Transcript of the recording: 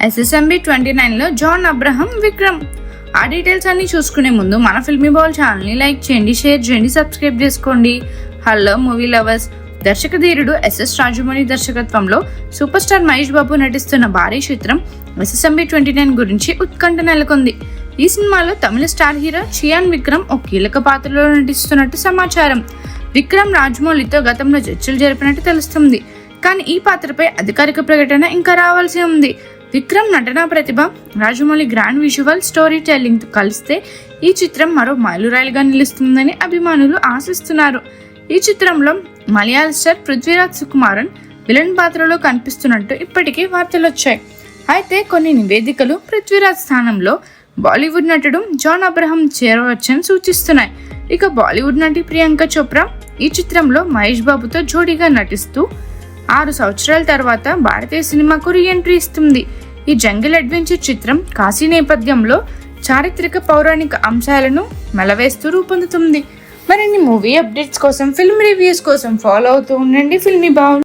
SSMB 29లో జాన్ అబ్రహం విక్రమ్. ఆ details అన్ని చూసుకునే ముందు మన ఫిల్మీ బాల్ ఛానల్ని లైక్ చేయండి, షేర్ చేయండి, సబ్స్క్రైబ్ చేసుకోండి. Hello movie lovers. దర్శక ధీరుడు SS రాజమౌళి దర్శకత్వంలో సూపర్ స్టార్ మహేష్ బాబు నటిస్తున్న భారీ చిత్రం SSMB 29 గురించి ఉత్కంఠ నెలకొంది. ఈ సినిమాలో తమిళ స్టార్ హీరో చియాన్ విక్రమ్ ఒక కీలక పాత్రలో నటిస్తున్నట్టు సమాచారం. విక్రమ్ రాజమౌళితో గతంలో చర్చలు జరిపినట్టు తెలుస్తుంది. కానీ ఈ పాత్రపై అధికారిక ప్రకటన ఇంకా రావాల్సి ఉంది. విక్రమ్ నటనా ప్రతిభ, రాజమౌళి గ్రాండ్ విజువల్ స్టోరీ టెల్లింగ్తో కలిస్తే ఈ చిత్రం మరో మైలురాయిగా నిలుస్తుందని అభిమానులు ఆశిస్తున్నారు. ఈ చిత్రంలో మలయాళ స్టార్ పృథ్వీరాజ్ సుకుమారన్ విలన్ పాత్రలో కనిపిస్తున్నట్టు ఇప్పటికే వార్తలు వచ్చాయి. అయితే కొన్ని నివేదికలు పృథ్వీరాజ్ స్థానంలో బాలీవుడ్ నటుడు జాన్ అబ్రహం చేరవచ్చని సూచిస్తున్నాయి. ఇక బాలీవుడ్ నటి ప్రియాంక చోప్రా ఈ చిత్రంలో మహేష్ బాబుతో జోడీగా నటిస్తూ 6 సంవత్సరాల తర్వాత భారతీయ సినిమాకు రీఎంట్రీ ఇస్తుంది. ఈ జంగిల్ అడ్వెంచర్ చిత్రం కాశీ నేపథ్యంలో చారిత్రక పౌరాణిక అంశాలను మెలవేస్తూ రూపొందుతుంది. మరిన్ని మూవీ అప్డేట్స్ కోసం, ఫిల్మ్ రివ్యూస్ కోసం ఫాలో అవుతూ ఉండండి ఫిల్మీ బాల్.